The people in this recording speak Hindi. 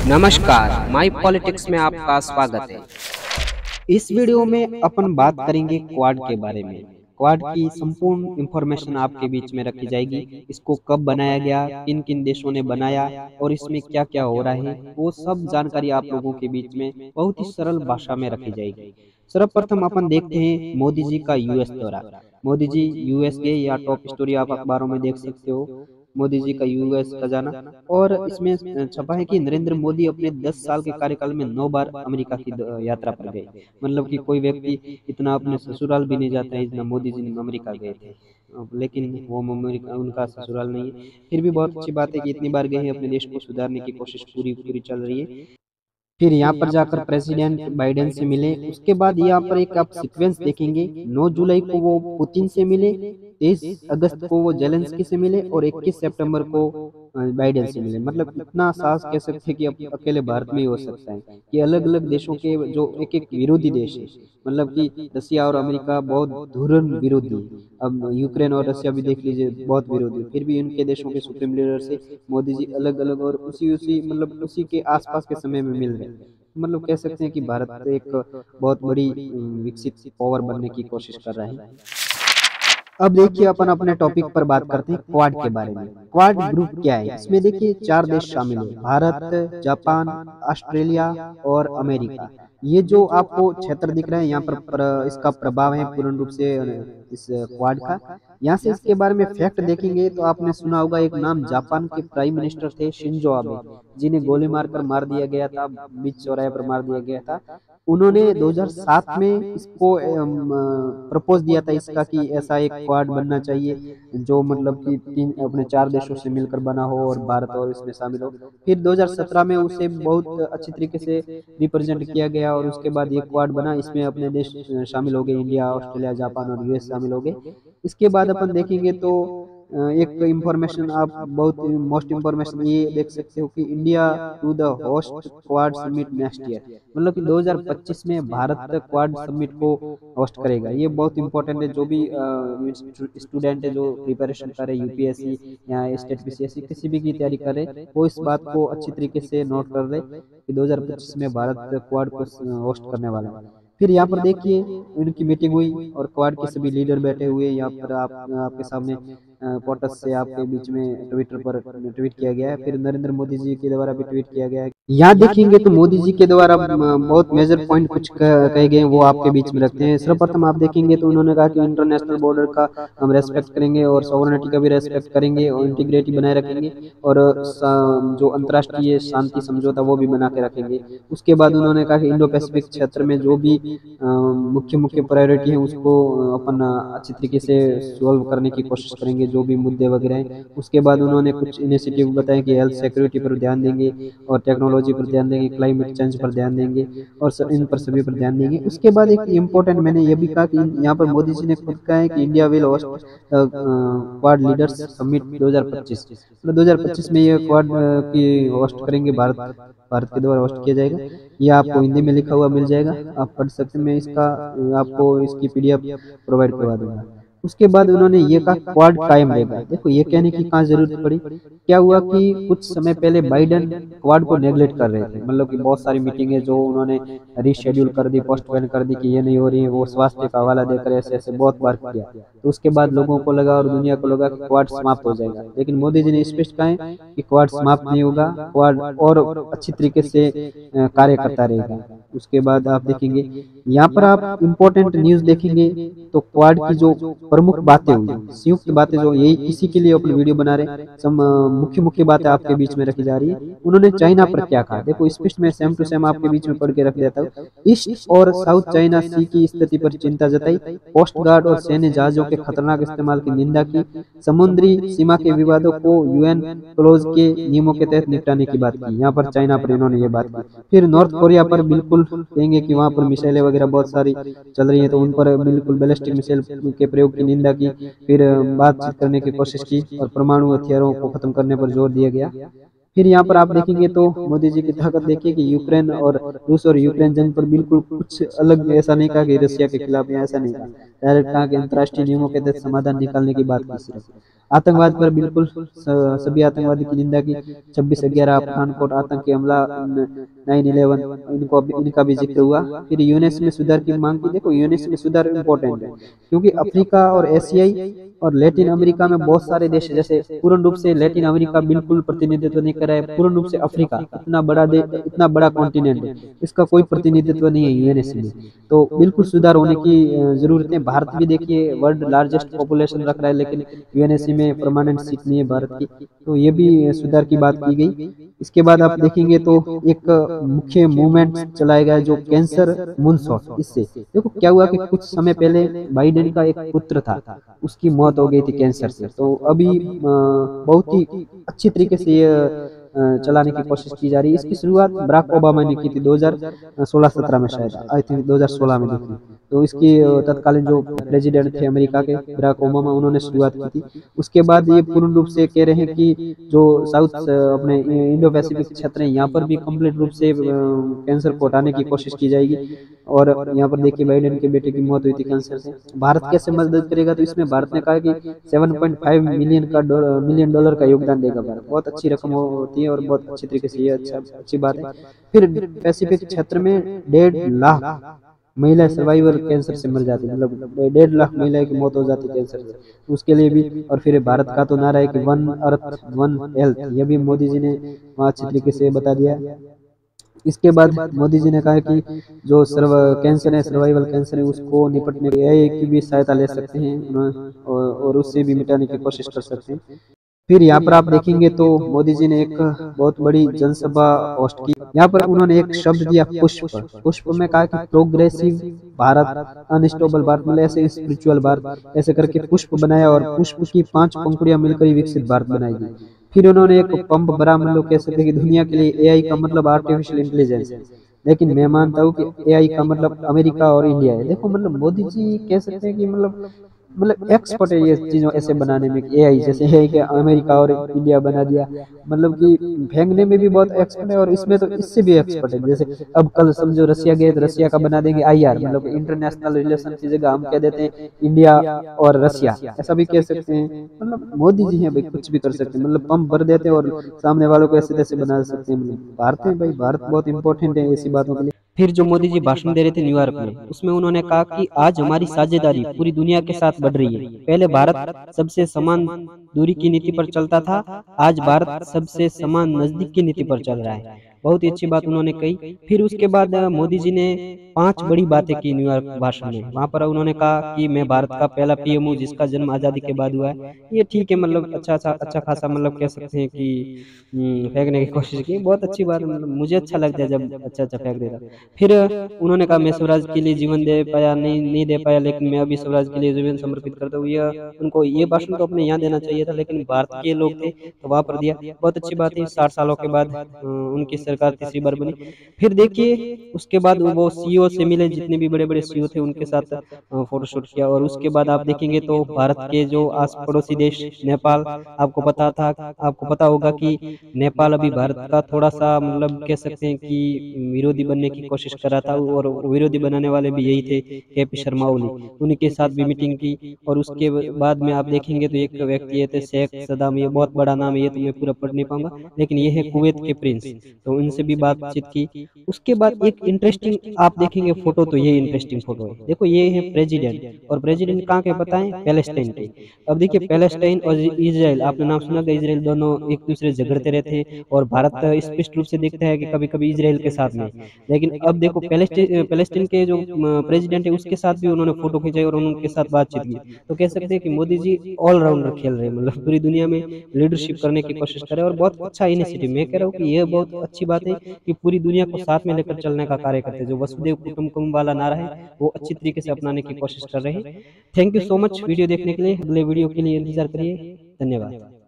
नमस्कार, माई पॉलिटिक्स में आपका स्वागत है। इस वीडियो में अपन बात करेंगे क्वाड के बारे में। क्वाड की संपूर्ण इंफॉर्मेशन आपके बीच में रखी जाएगी। इसको कब बनाया गया, किन किन देशों ने बनाया और इसमें क्या क्या हो रहा है, वो सब जानकारी आप लोगों के बीच में बहुत ही सरल भाषा में रखी जाएगी। सर्वप्रथम अपन देखते हैं मोदी जी का यूएस दौरा। मोदी जी यूएस गए, या टॉप स्टोरी आप अखबारों में देख सकते हो, मोदी जी का यूएस का जाना। और इसमें छपा है कि नरेंद्र मोदी अपने 10 साल के कार्यकाल में 9 बार अमेरिका की यात्रा पर गए। मतलब कि कोई व्यक्ति इतना अपने ससुराल भी नहीं जाता है जितना मोदी जी अमेरिका गए थे। लेकिन वो अमेरिका उनका ससुराल नहीं है। फिर भी बहुत अच्छी बात है कि इतनी बार गए हैं, अपने देश को सुधारने की कोशिश पूरी पूरी चल रही है। फिर यहाँ पर जाकर प्रेसिडेंट बाइडेन से मिले। उसके बाद यहाँ पर एक आप सीक्वेंस देखेंगे, 9 जुलाई को वो पुतिन से मिले, 23 अगस्त को वो जेलेंस्की से मिले और 21 सितंबर को बाइडेन से मिले। मतलब इतना साहस कह सकते हैं कि अब अकेले भारत में ही हो सकता है कि अलग अलग देशों के जो एक एक विरोधी देश है, मतलब कि रसिया और अमेरिका बहुत धुरंधर विरोधी है। अब यूक्रेन और रसिया भी देख लीजिए, बहुत विरोधी है। फिर भी उनके देशों के सुप्रीम लीडर से मोदी जी अलग अलग और उसी उसी मतलब उसी के आसपास के समय में मिल रहे हैं। मतलब कह सकते हैं कि भारत एक बहुत बड़ी विकसित पावर बनने की कोशिश कर रहा है। अब देखिए अपन अपने टॉपिक पर बात करते हैं क्वाड के बारे में। क्वाड ग्रुप क्या है? इसमें देखिए 4 देश शामिल है, भारत, जापान, ऑस्ट्रेलिया और अमेरिका। ये जो आपको क्षेत्र दिख रहा है यहाँ पर इसका प्रभाव है पूर्ण रूप से इस क्वाड का। यहाँ से इसके बारे में फैक्ट देखेंगे तो आपने सुना होगा एक नाम, जापान के प्राइम मिनिस्टर थे शिंजो आबे, जिन्हें गोली मारकर मार दिया गया था, बीच चौराहे पर मार दिया गया था। उन्होंने 2007 में इसको प्रपोज दिया था इसका कि ऐसा एक क्वाड बनना चाहिए जो मतलब कि तीन अपने 4 देशों से मिलकर बना हो और भारत और इसमें शामिल हो। फिर 2017 में उसे बहुत अच्छी तरीके से रिप्रेजेंट किया गया और उसके बाद ये क्वाड बना। इसमें अपने देश शामिल हो गए, इंडिया, ऑस्ट्रेलिया, जापान और यूएस शामिल हो गए। इसके बाद अपन देखेंगे तो एक इंफॉर्मेशन आप बहुत मोस्ट इंफॉर्मेशन ये देख सकते हो कि India to the host Quad summit next year, मतलब कि 2025 में भारत क्वाड समिट को होस्ट करेगा। ये बहुत इंपॉर्टेंट है। जो भी स्टूडेंट है जो प्रिपरेशन करे यूपीएससी या स्टेट पीसीएससी किसी भी की तैयारी करे, वो इस बात को अच्छी तरीके से नोट कर ले कि 2025 में भारत क्वाड को होस्ट करने वाला है। फिर यहाँ पर देखिए उनकी मीटिंग हुई और क्वाड के सभी लीडर बैठे हुए। यहाँ पर आपके सामने पोर्टस से आपके बीच में ट्विटर पर ट्वीट किया गया है। फिर नरेंद्र मोदी जी के द्वारा भी ट्वीट किया गया है। यहाँ देखेंगे तो मोदी जी के द्वारा बहुत मेजर पॉइंट कुछ कहे गए हैं, वो आपके बीच में रखते हैं। सर्वप्रथम आप देखेंगे तो उन्होंने कहा कि इंटरनेशनल बॉर्डर का हम रेस्पेक्ट करेंगे और सॉवरेनिटी का भी रेस्पेक्ट करेंगे और इंटीग्रिटी बनाए रखेंगे और जो अंतर्राष्ट्रीय शांति समझौता वो भी बना के रखेंगे। उसके बाद उन्होंने कहा कि इंडो पैसिफिक क्षेत्र में जो भी मुख्य मुख्य प्रायोरिटी है उसको अपन अच्छी तरीके से सॉल्व करने की कोशिश करेंगे, जो भी मुद्दे वगैरह हैं। उसके बाद उन्होंने कुछ इनिशिएटिव बताए कि हेल्थ सिक्योरिटी पर ध्यान देंगे और टेक्नोलॉजी पर ध्यान देंगे, क्लाइमेट चेंज पर ध्यान देंगे और इन पर सभी पर ध्यान देंगे। उसके बाद एक इम्पोर्टेंट मैंने ये भी कहा कि यहाँ पर मोदी जी ने खुद कहा है कि India will host quad leaders summit 2025। मतलब 2025 में ये क्वाड की होस्ट करेंगे, भारत के द्वारा होस्ट किया जाएगा। ये आपको हिंदी में लिखा हुआ मिल जाएगा, आप पढ़ सकते हैं। मैं इसका आपको इसकी पीडीएफ प्रोवाइड करवा दूंगा। उसके बाद उन्होंने ये कहा क्वाड कायम रहेगा। देखो ये कहने की कहाँ जरूरत पड़ी? क्या हुआ कि कुछ समय पहले बाइडेन क्वाड को नेगलेक्ट कर रहे थे, मतलब कि बहुत सारी मीटिंगें जो उन्होंने रिशेड्यूल कर दी, पोस्टपोन कर दी कि ये नहीं हो रही है, वो स्वास्थ्य का हवाला देकर ऐसे ऐसे बहुत बार किया। तो उसके बाद लोगों को लगा और दुनिया को लगा कि क्वाड समाप्त हो जाएगा, लेकिन मोदी जी ने स्पष्ट कहा है कि क्वाड समाप्त नहीं होगा, क्वाड और अच्छी तरीके से कार्य करता रहेगा। उसके बाद आप देखेंगे यहाँ पर आप इम्पोर्टेंट न्यूज देखेंगे तो क्वाड की जो प्रमुख बातें हुई, संयुक्त बातें, जो यही इसी के लिए अपनी वीडियो बना रहे हैं, सब मुख्य मुख्य बातें आपके बीच में रखी जा रही है। उन्होंने चाइना पर क्या कहा, देखो स्पष्ट में सेम टू सेम आपके बीच में पढ़ के रख देता हूँ। ईस्ट और साउथ चाइना सी की स्थिति पर चिंता जताई, कोस्ट गार्ड और सैन्य जहाजों के खतरनाक इस्तेमाल की निंदा की, समुद्री सीमा के विवादों को यूएन क्लोज के नियमों के तहत निपटाने की बात की। यहाँ पर चाइना पर इन्होंने ये बात की। फिर नॉर्थ कोरिया पर बिल्कुल कहेंगे कि वहाँ पर मिसाइलें वगैरह बहुत सारी चल रही है, तो उन पर बिल्कुल बैलिस्टिक मिसाइल के प्रयोग की निंदा की। फिर बातचीत करने की कोशिश की और परमाणु हथियारों को खत्म करने पर जोर दिया गया। फिर यहाँ पर आप देखेंगे तो मोदी जी की ताकत देखिए कि यूक्रेन और रूस और यूक्रेन जंग पर बिल्कुल कुछ अलग, ऐसा नहीं कहा कि रसिया के खिलाफ, या ऐसा नहीं कहा, डायरेक्ट कहा कि अंतर्राष्ट्रीय नियमों के तहत समाधान निकालने की बात की सिर्फ। आतंकवाद पर बिल्कुल सभी आतंकवादी की निंदा की। 26/11 पठानकोट आतंकी हमला, 9/11 इनका भी जिक्र हुआ। फिर यूएनएस में सुधार की मांग की। देखो यूएनएस में सुधार इम्पोर्टेंट है क्योंकि अफ्रीका और एशियाई और लैटिन अमेरिका में बहुत सारे देश हैं, जैसे पूर्ण रूप से लैटिन अमेरिका बिल्कुल प्रतिनिधित्व नहीं कर रहा है, पूर्ण रूप से अफ्रीका इतना बड़ा कॉन्टिनेंट है, इसका कोई प्रतिनिधित्व नहीं है यूएनएस में। तो बिल्कुल सुधार होने की जरूरत है। भारत भी देखिए वर्ल्ड लार्जेस्ट पॉपुलेशन रख रहा है, लेकिन यूएनएससी में परमानेंट सीट नहीं है भारत की, तो ये भी सुधार की बात की गई। इसके बाद आप देखेंगे तो एक मुख्य मूवमेंट चलाया गया जो कैंसर मूनशॉट। इससे देखो क्या हुआ कि कुछ समय पहले बाइडेन का एक पुत्र था, उसकी मौत हो गई थी कैंसर से। तो अभी बहुत ही अच्छी तरीके से ये चलाने की कोशिश की जा रही है। इसकी शुरुआत बराक ओबामा ने की थी 2016-17 में, शायद आई थिंक 2016 में की थी। तो इसकी तत्कालीन जो प्रेसिडेंट थे अमेरिका के बराक ओबामा, उन्होंने शुरुआत की थी। उसके बाद ये पूर्ण रूप से कह रहे हैं कि जो साउथ अपने इंडो पैसिफिक क्षेत्र है यहाँ पर भी कंप्लीट रूप से कैंसर को हटाने की कोशिश की जाएगी। और यहाँ पर देखिए बाइडेन के बेटे की मौत हुई थी कैंसर से। भारत कैसे मदद करेगा, तो इसमें भारत ने कहा कि 7.5 मिलियन डॉलर का योगदान देगा भारत। बहुत अच्छी रकम होती है और बहुत अच्छी तरीके से ये अच्छी बात है। फिर पैसिफिक क्षेत्र में 1.5 लाख महिला सर्वाइवल कैंसर से मर जाती है, मतलब 1.5 लाख महिलाएं की मौत हो जाती है कैंसर से, उसके लिए भी। और फिर भारत का तो नारा है कि वन अर्थ वन हेल्थ, ये भी मोदी जी ने वहाँ अच्छी तरीके से बता दिया। इसके बाद मोदी जी ने कहा कि जो कैंसर है, सर्वाइवल कैंसर है, उसको निपटने के लिए की भी सहायता ले सकते हैं और उससे भी मिटाने की कोशिश कर सकते हैं। फिर यहाँ पर आप देखेंगे तो मोदी जी ने एक बहुत बड़ी जनसभा होस्ट की। यहाँ पर उन्होंने एक शब्द दिया पुष्प। पुष्प में कहा कि प्रोग्रेसिव भारत, अनस्टेबल भारत, मतलब ऐसे स्पिरिचुअल भारत, ऐसे करके पुष्प बनाया और पुष्प की 5 पंखुड़ियां मिलकर ही विकसित भारत बनाएगी। फिर उन्होंने एक पंप भरा, मतलब कह सकते हैं कि दुनिया के लिए एआई का मतलब आर्टिफिशियल इंटेलिजेंस है, लेकिन मैं मानता हूँ कि एआई का मतलब अमेरिका और इंडिया है। देखो मतलब मोदी जी कह सकते हैं कि मतलब एक्सपर्ट है ये चीजों ऐसे बनाने में, एआई जैसे है कि अमेरिका और इंडिया बना दिया, मतलब कि फेंकने में भी बहुत एक्सपर्ट है और इसमें तो इससे भी एक्सपर्ट है। जैसे अब कल समझो रसिया गए तो रसिया का बना देंगे आईआर, मतलब इंटरनेशनल रिलेशन की जगह हम कह देते हैं इंडिया और रसिया, ऐसा भी कह सकते हैं। मतलब मोदी जी हैं भाई, कुछ भी कर सकते हैं, मतलब पंप भर देते हैं और सामने वालों को ऐसे तैसे बना सकते हैं। मतलब भारत है भाई, भारत बहुत इंपॉर्टेंट है ऐसी बातों के लिए। फिर जो मोदी जी भाषण दे रहे थे न्यूयॉर्क में, उसमें उन्होंने कहा कि आज हमारी साझेदारी पूरी दुनिया के साथ बढ़ रही है। पहले भारत सबसे समान दूरी की नीति पर चलता था, आज भारत सबसे समान नजदीक की नीति पर चल रहा है। बहुत ही अच्छी बात उन्होंने कही। फिर उसके बाद मोदी जी ने 5 बड़ी बातें की न्यूयॉर्क भाषण में। वहां पर उन्होंने कहा कि मैं भारत का पहला पीएम हूँ जिसका जन्म आजादी के बाद हुआ है। ये ठीक है, मतलब अच्छा खासा, मतलब कह सकते हैं कि फेंकने की कोशिश की, बहुत अच्छी बात, मतलब मुझे अच्छा लगता है जब अच्छा फेंक देता। फिर उन्होंने कहा मैं स्वराज के लिए जीवन दे पाया नहीं दे पाया, लेकिन मैं अभी स्वराज के लिए जीवन समर्पित करता हूँ। यह उनको ये भाषण तो अपने यहाँ देना चाहिए था, लेकिन भारत के लोग थे तो वहां पर दिया। बहुत अच्छी बात है, 60 सालों के बाद उनकी सरकार तीसरी बार बनी। फिर देखिए उसके बाद वो सीईओ से मिले, जितने भी बड़े बड़े सीईओ थे उनके साथ फोटोशूट किया। और उसके बाद आप देखेंगे तो भारत के जो आस पड़ोसी देश नेपाल, आपको पता होगा कि नेपाल अभी भारत का थोड़ा सा, मतलब कह सकते हैं कि विरोधी बनने की कोशिश कर रहा था, और विरोधी बनाने वाले भी यही थे, केपी शर्मा ओली, उन्हीं के साथ भी मीटिंग की। और उसके बाद में आप देखेंगे तो एक व्यक्ति ये थे शेख सदाम, ये बहुत बड़ा नाम है, ये तो मैं पूरा पढ़ नहीं पाऊंगा, लेकिन ये है कुवैत के प्रिंस, तो उनसे भी बातचीत की। उसके बाद एक इंटरेस्टिंग आप देखेंगे फोटो, तो ये इंटरेस्टिंग फोटो है। देखो ये है प्रेसिडेंट, और प्रेसिडेंट कहाँ के बताएं, पैलेस्टाइन के। अब देखिए पैलेस्टाइन और इजराइल, आपने नाम सुना होगा, इजराइल दोनों एक दूसरे से झगड़ते रहते हैं, और भारत स्पष्ट रूप से देखता है कि कभी कभी इजराइल के साथ में। लेकिन अब देखो पैलेस्टीन के जो प्रेसिडेंट है उसके साथ भी उन्होंने फोटो खिंचाई और उनके साथ बातचीत की। तो कह सकते हैं कि मोदी जी ऑलराउंडर खेल रहे हैं, मतलब पूरी दुनिया में लीडरशिप करने की कोशिश कर रहे हैं, और बहुत अच्छा इनिशिएटिव। मैं कह रहा हूँ कि यह बहुत अच्छी बात है कि पूरी दुनिया को साथ में लेकर चलने का कार्य करते हैं। जो वसुदेव कुटुंबकम वाला नारा है वो अच्छी तरीके से अपनाने की कोशिश कर रहे हैं। Thank you so much video देखने के लिए। अगले वीडियो के लिए इंतजार करिए। धन्यवाद।